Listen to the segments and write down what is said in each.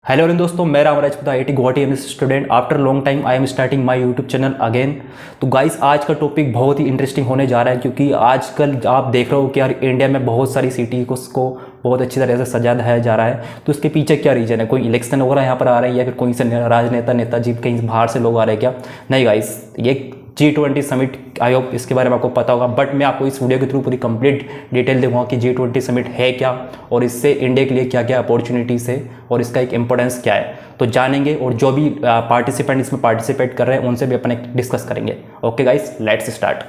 Hello दोस्तों, मैं Ram Rajput IIT Guwahati MS student. After long time I am starting my YouTube channel again. तो guys, आज का टॉपिक बहुत ही इंटरेस्टिंग होने जा रहा है, क्योंकि आजकल आप देख रहे हो कि यार इंडिया में बहुत सारी सिटी को बहुत अच्छी तरह से सजा धजाया जा रहा है। तो उसके पीछे क्या रीज़न है? कोई इलेक्शन वगैरह यहाँ पर आ रहा है, या फिर कोई से राजनेता नेताजी कहीं बाहर से लोग आ रहे हैं क्या? नहीं गाइस, ये G20 समिट, आई होप इसके बारे में आपको पता होगा। बट मैं आपको इस वीडियो के थ्रू पूरी कंप्लीट डिटेल दूंगा कि G20 समिट है क्या, और इससे इंडिया के लिए क्या क्या अपॉर्चुनिटीज़ है, और इसका एक इंपॉर्टेंस क्या है, तो जानेंगे। और जो भी पार्टिसिपेंट इसमें पार्टिसिपेट कर रहे हैं उनसे भी अपन डिस्कस करेंगे। Okay guys, let's start.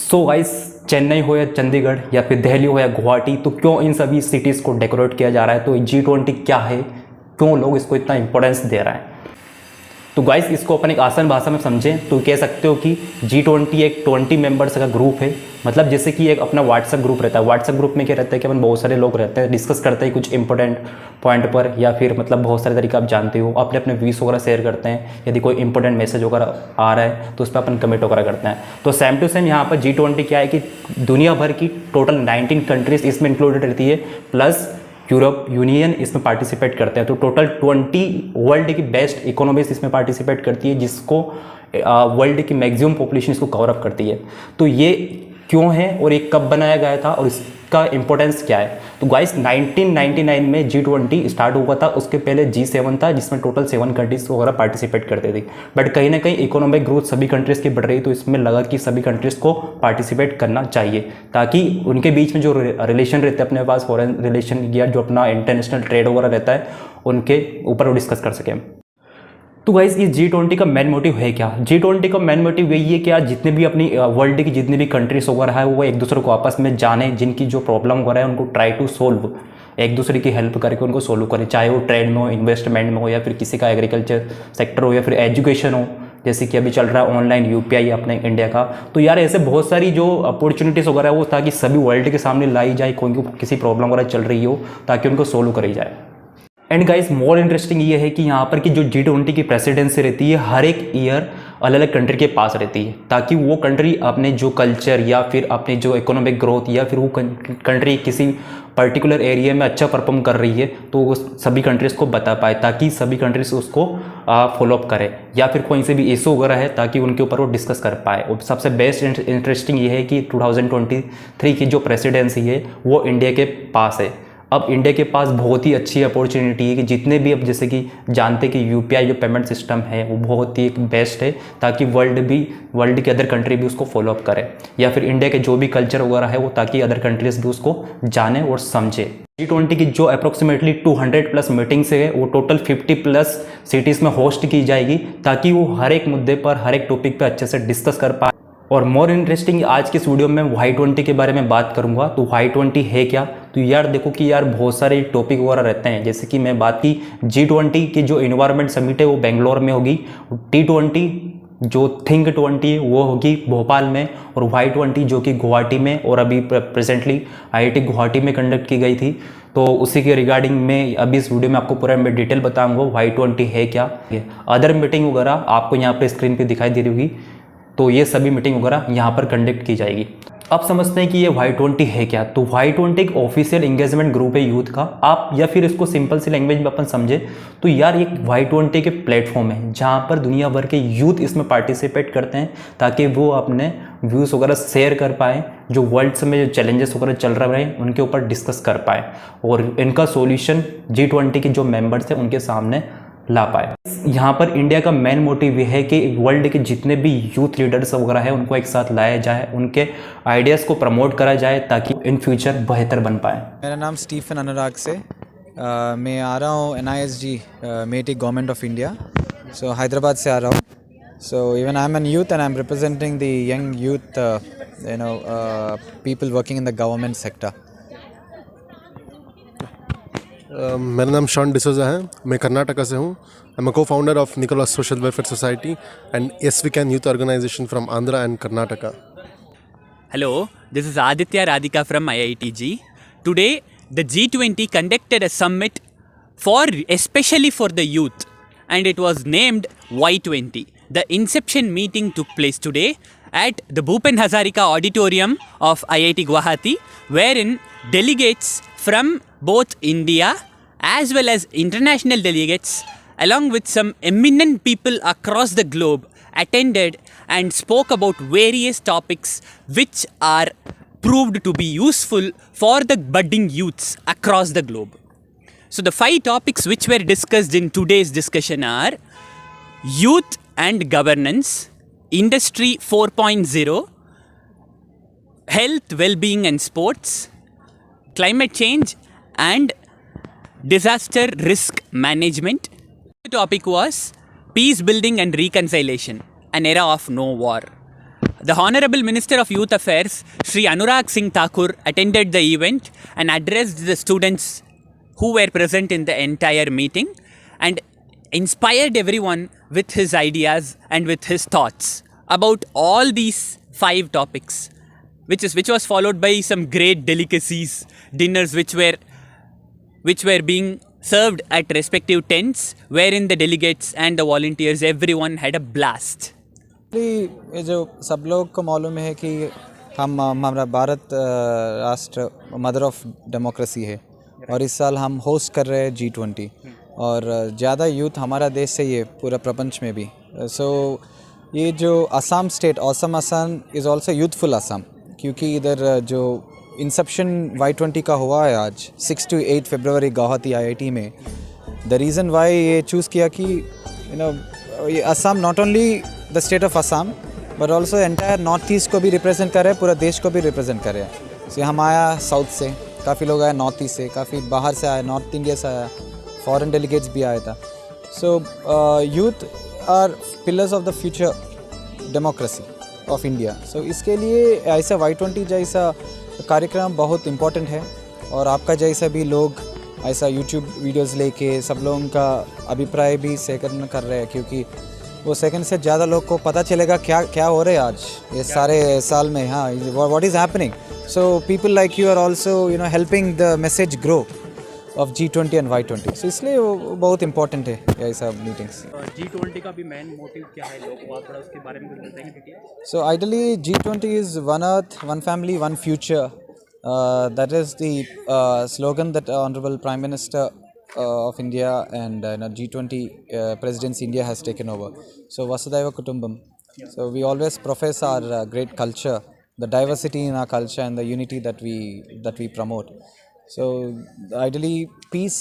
So guys, Chennai हो या चंडीगढ़ या फिर दिल्ली हो या गुवाहाटी, तो क्यों इन सभी सिटीज़ को डेकोरेट किया जा रहा है? तो G20 क्या है, क्यों लोग इसको इतना इंपॉर्टेंस दे रहे हैं? तो गाइस, इसको अपन एक आसान भाषा में समझें तो कह सकते हो कि G20 एक 20 मेंबर्स का ग्रुप है। मतलब जैसे कि एक अपना व्हाट्सएप ग्रुप रहता है। व्हाट्सएप ग्रुप में क्या रहता है कि अपन बहुत सारे लोग रहते हैं, डिस्कस करते हैं कुछ इंपॉर्टेंट पॉइंट पर, या फिर मतलब बहुत सारे तरीके आप जानते हो, अपने अपने व्यूज़ वगैरह शेयर करते हैं। यदि कोई इंपॉर्टेंट मैसेज वगैरह आ रहा है तो उस पर अपन कमेंट वगैरह करते हैं। तो सेम टू सेम यहाँ पर G20 क्या है कि दुनिया भर की टोटल 19 कंट्रीज इसमें इंक्लूडेड रहती है, प्लस यूरोप यूनियन इसमें पार्टिसिपेट करते हैं। तो टोटल 20 वर्ल्ड की बेस्ट इकोनॉमीज इसमें पार्टिसिपेट करती है, जिसको वर्ल्ड की मैक्सिमम पॉपुलेशन इसको कवर अप करती है। तो ये क्यों है और ये कब बनाया गया था और इसका इंपॉर्टेंस क्या है? तो गाइस, 1999 में G20 स्टार्ट हुआ था। उसके पहले G7 था, जिसमें टोटल 7 कंट्रीज वगैरह पार्टिसिपेट करते थे। बट कहीं ना कहीं इकोनॉमिक ग्रोथ सभी कंट्रीज की बढ़ रही, तो इसमें लगा कि सभी कंट्रीज को पार्टिसिपेट करना चाहिए, ताकि उनके बीच में जो रिलेशन रहते हैं अपने पास, फॉरेन रिलेशन या जो अपना इंटरनेशनल ट्रेड वगैरह रहता है, उनके ऊपर वो डिस्कस कर सकें। तो गाइस, इस G20 का मेन मोटिव है क्या? G20 का मेन मोटिव यही है कि आज जितने भी अपनी वर्ल्ड की जितनी भी कंट्रीज वगैरह है, वो एक दूसरे को आपस में जाने, जिनकी जो प्रॉब्लम वगैरह है उनको ट्राई टू सोल्व, एक दूसरे की हेल्प करके उनको सोल्व करें। चाहे वो ट्रेड में हो, इन्वेस्टमेंट में हो, या फिर किसी का एग्रीकल्चर सेक्टर हो, या फिर एजुकेशन हो, जैसे कि अभी चल रहा है ऑनलाइन UPI अपने इंडिया का। तो यार ऐसे बहुत सारी जो अपॉर्चुनिटीज़ वगैरह है वो ताकि सभी वर्ल्ड के सामने लाई जाए, कोई किसी प्रॉब्लम वगैरह चल रही हो, ताकि उनको सोल्व करी जाए। एंड गाइस, मोर इंटरेस्टिंग ये है कि यहाँ पर की जो G20 की प्रेसिडेंसी रहती है, हर एक ईयर अलग अलग कंट्री के पास रहती है, ताकि वो कंट्री अपने जो कल्चर या फिर अपने जो इकोनॉमिक ग्रोथ, या फिर वो कंट्री किसी पर्टिकुलर एरिया में अच्छा परफॉर्म कर रही है, तो वो सभी कंट्रीज़ को बता पाए, ताकि सभी कंट्रीज उसको फॉलोअप करें, या फिर कोई से भी इशू वगैरह है ताकि उनके ऊपर वो डिस्कस कर पाए। और सबसे बेस्ट इंटरेस्टिंग ये है कि 2023 की जो प्रेसिडेंसी है वो इंडिया के पास है। अब इंडिया के पास बहुत ही अच्छी अपॉर्चुनिटी है कि जितने भी, अब जैसे कि जानते कि UPI जो पेमेंट सिस्टम है वो बहुत ही बेस्ट है, ताकि वर्ल्ड के अदर कंट्री भी उसको फॉलोअप करे, या फिर इंडिया के जो भी कल्चर वगैरह है वो ताकि अदर कंट्रीज भी उसको जाने और समझे। G20 की जो अप्रोक्सीमेटली 200+ मीटिंग्स है वो टोटल 50+ सिटीज़ में होस्ट की जाएगी, ताकि वो हर एक मुद्दे पर, हर एक टॉपिक पर अच्छे से डिस्कस कर पाए। और मोर इंटरेस्टिंग, आज के इस वीडियो में Y20 के बारे में बात करूंगा। तो Y20 है क्या? तो यार देखो कि यार बहुत सारे टॉपिक वगैरह रहते हैं। जैसे कि मैं बात की, G20 की जो इन्वायरमेंट समिट है वो बेंगलोर में होगी, T20 जो थिंक 20 वो होगी भोपाल में, और Y20 जो कि गुवाहाटी में, और अभी प्रेजेंटली IIT गुवाहाटी में कंडक्ट की गई थी। तो उसी के रिगार्डिंग में अभी इस वीडियो में आपको पूरा मैं डिटेल बताऊंगा Y20 है क्या। अदर मीटिंग वगैरह आपको यहाँ पर स्क्रीन पर दिखाई दे रही होगी, तो ये सभी मीटिंग वगैरह यहाँ पर कंडक्ट की जाएगी। अब समझते हैं कि ये Y20 है क्या। तो Y20 एक ऑफिशियल एंगेजमेंट ग्रुप है यूथ का, आप या फिर इसको सिंपल सी लैंग्वेज में अपन समझे तो यार एक Y20 के प्लेटफॉर्म है, जहाँ पर दुनिया भर के यूथ इसमें पार्टिसिपेट करते हैं, ताकि वो अपने व्यूज़ वगैरह शेयर कर पाएँ, जो वर्ल्ड में जो चैलेंजेस वगैरह चल रहे हैं उनके ऊपर डिस्कस कर पाए, और इनका सोल्यूशन G20 के जो मेम्बर्स हैं उनके सामने ला पाए। यहाँ पर इंडिया का मेन मोटिव ये है कि वर्ल्ड के जितने भी यूथ लीडर्स वगैरह है उनको एक साथ लाया जाए, उनके आइडियाज़ को प्रमोट करा जाए, ताकि इन फ्यूचर बेहतर बन पाए। मेरा नाम स्टीफन अनुराग से मैं आ रहा हूँ NISG MeitY government of India, so Hyderabad से आ रहा हूँ। So even I am an youth and I am representing the young youth people working in the government sector. मेरा नाम शॉन डिसोजा है, मैं कर्नाटका से हूँ। I am a co-founder of Nicholas Social Welfare Society and Yes We Can Youth Organization from Andhra and Karnataka. Hello, this is Aditya Radhika from IITG. Today the G20 conducted a summit especially for the youth, and it was named Y20. The inception meeting took place today at the Bhupen Hazarika Auditorium of IIT Guwahati, wherein delegates from both India as well as international delegates, along with some eminent people across the globe, attended and spoke about various topics which are proved to be useful for the budding youths across the globe. So the 5 topics which were discussed in today's discussion are youth and governance, industry 4.0, health, well-being and sports, climate change and disaster risk management. The topic was peace building and reconciliation, an era of no war. The Honorable Minister of Youth Affairs, Shri Anurag Singh Thakur, attended the event and addressed the students who were present in the entire meeting and inspired everyone with his ideas and with his thoughts about all these 5 topics, which was followed by some great delicacies, dinners which were being served at respective tents, wherein the delegates and the volunteers, everyone had a blast. ये जो सब लोग को मालूम है कि हमारा भारत राष्ट्र मदर ऑफ डेमोक्रेसी है और इस साल हम होस्ट कर रहे हैं G20 और ज़्यादा यूथ हमारा देश से ही है पूरा प्रपंच में भी. सो ये जो Assam state Assam is also youthful Assam, क्योंकि इधर जो इंसेप्शन Y20 का हुआ है आज 6 to 8 फरवरी गुवाहाटी IIT में. द रीज़न वाई ये चूज़ किया कि ये Assam not only the state of Assam but also entire north east को भी रिप्रेजेंट कर रहे हैं, पूरा देश को भी रिप्रेजेंट कर रहे हैं. सो हम आया साउथ से, काफ़ी लोग आए नॉर्थ ईस्ट से, काफ़ी बाहर से आए, नॉर्थ इंडिया से आया, फॉरेन डेलीगेट्स भी आया था. So youth are pillars of the future democracy of India. So इसके लिए ऐसा Y20 जैसा कार्यक्रम बहुत इम्पोर्टेंट है और आपका जैसा भी लोग ऐसा यूट्यूब वीडियोस लेके सब लोगों का अभिप्राय भी सेकंड कर रहे हैं, क्योंकि वो सेकंड से ज़्यादा लोग को पता चलेगा क्या क्या हो रहा है आज ये सारे साल में. हाँ, what is happening. So people like you are also helping the message grow of G20 and Y20. So इसलिए वो बहुत इंपॉर्टेंट है ऐसा मीटिंग्स. G20 का भी मेन मोटिव क्या है, लोग बहुत बड़ा उसके बारे में कुछ बताएंगे? So ideally G20 is one earth, one family, one future. That is the slogan that Honorable Prime Minister of India and G20 presidency India has taken over. So Vasudhaiva Kutumbam. So we always profess our great culture, the diversity in our culture and the unity that we promote. So ideally peace,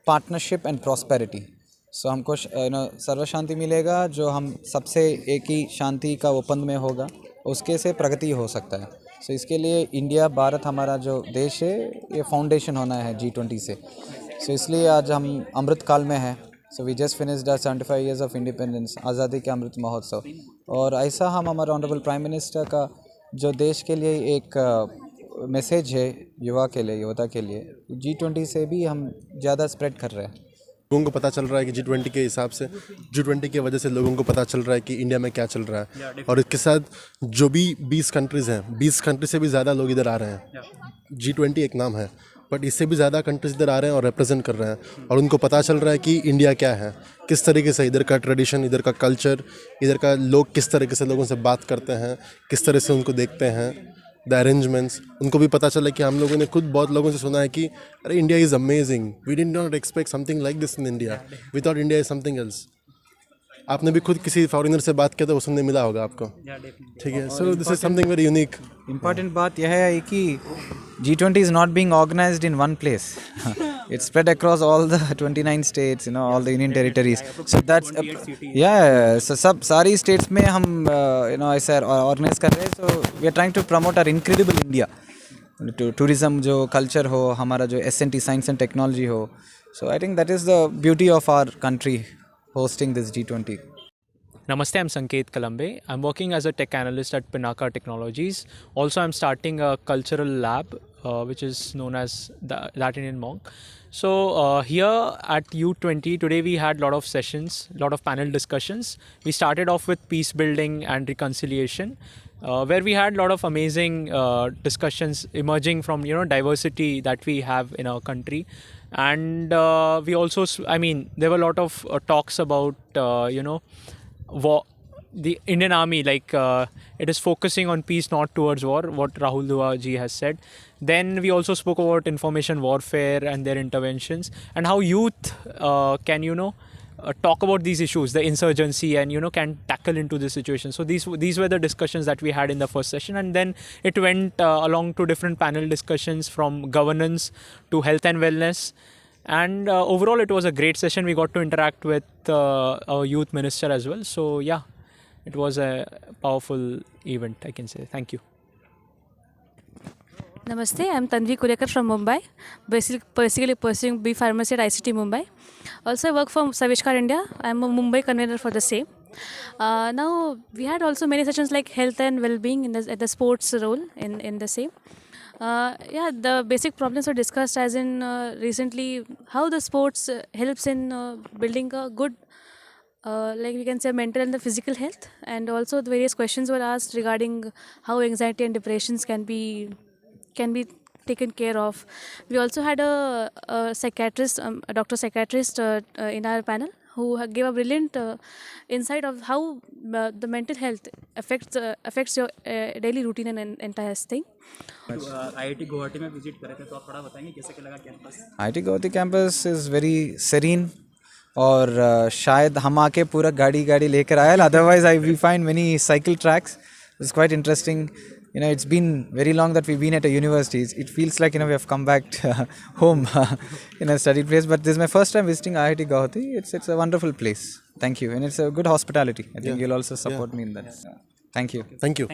partnership and prosperity. So हमको सर्व शांति मिलेगा, जो हम सबसे एक ही शांति का open में होगा उसके से प्रगति हो सकता है. सो इसके लिए इंडिया भारत हमारा जो देश है ये फाउंडेशन होना है G20 से. सो इसलिए आज हम अमृत काल में हैं. So we just finished 75 years of independence, आज़ादी के अमृत महोत्सव. और ऐसा हम हमारे ऑनरेबल प्राइम मिनिस्टर का जो देश के लिए एक मैसेज है युवा के लिए, युवता के लिए, G20 से भी हम ज़्यादा स्प्रेड कर रहे हैं. लोगों को पता चल रहा है कि G20 के हिसाब से, G20 की वजह से लोगों को पता चल रहा है कि इंडिया में क्या चल रहा है. और इसके साथ जो भी 20 कंट्रीज़ हैं, 20 कंट्री से भी ज़्यादा लोग इधर आ रहे हैं. G20 एक नाम है बट इससे भी ज़्यादा कंट्रीज इधर आ रहे हैं और रिप्रेजेंट कर रहे हैं और उनको पता चल रहा है कि इंडिया क्या है, किस तरीके से इधर का ट्रेडिशन, इधर का कल्चर, इधर का लोग किस तरीके से लोगों से बात करते हैं, किस तरह से उनको देखते हैं, द अरेंजमेंट्स. उनको भी पता चला कि हम लोगों ने खुद बहुत लोगों से सुना है कि अरे India is amazing, we did not expect something like this in India, we thought India is something else. आपने भी खुद किसी फॉरेनर से बात किया तो वो सुनने मिला होगा आपको. ठीक है. So this is something very unique. Important बात यह है कि G20 is not being organized in one place. It's spread across all the 29 states, all the union territories. So that's so सब सारी states में हम ऐसा organize कर रहे हैं. So we are trying to promote our incredible India. Tourism जो culture हो, हमारा जो S&T science and technology हो. So I think that is the beauty of our country hosting this G20. Namaste, I'm Sanket Kalambe. I'm working as a tech analyst at Pinaka Technologies. Also, I'm starting a cultural lab, which is known as That Indian Monk. So here at U20, today we had a lot of sessions, a lot of panel discussions. We started off with peace building and reconciliation. where we had a lot of amazing discussions emerging from diversity that we have in our country. And we also there were a lot of talks about war, the Indian Army, like it is focusing on peace, not towards war, what Rahul Dua ji has said. Then we also spoke about information warfare and their interventions, and how youth can talk about these issues, the insurgency, and can tackle into this situation. So these were the discussions that we had in the first session, and then it went along to different panel discussions from governance to health and wellness. And overall, it was a great session. We got to interact with our youth minister as well. So yeah, it was a powerful event, I can say. Thank you. Namaste, I'm Tanvi Kurekar from Mumbai, basically pursuing B Pharmacy at ICT Mumbai. Also, I work for Savishkar India. I'm a Mumbai convener for the same. Now, we had also many sessions like health and well-being at the sports role in the same. The basic problems were discussed, as in recently how the sports helps in building a good, like we can say, mental and the physical health. And also the various questions were asked regarding how anxiety and depressions can be taken care of. We also had a psychiatrist, a doctor psychiatrist in our panel, who gave a brilliant insight of how the mental health affects your daily routine and entire thing. IIT Guwahati में visit करे थे, तो आप थोड़ा बताएंगे कैसे क्या लगा campus? IIT Guwahati campus is very serene, और शायद हम आके पूरा गाड़ी लेकर आया. Otherwise, we find many cycle tracks. It's quite interesting. It's been very long that we've been at a university. It feels like we have come back home in a study place. But this is my first time visiting IIT Guwahati. It's a wonderful place. Thank you, and it's a good hospitality. I think you'll also support me in that. Thank you. Thank you.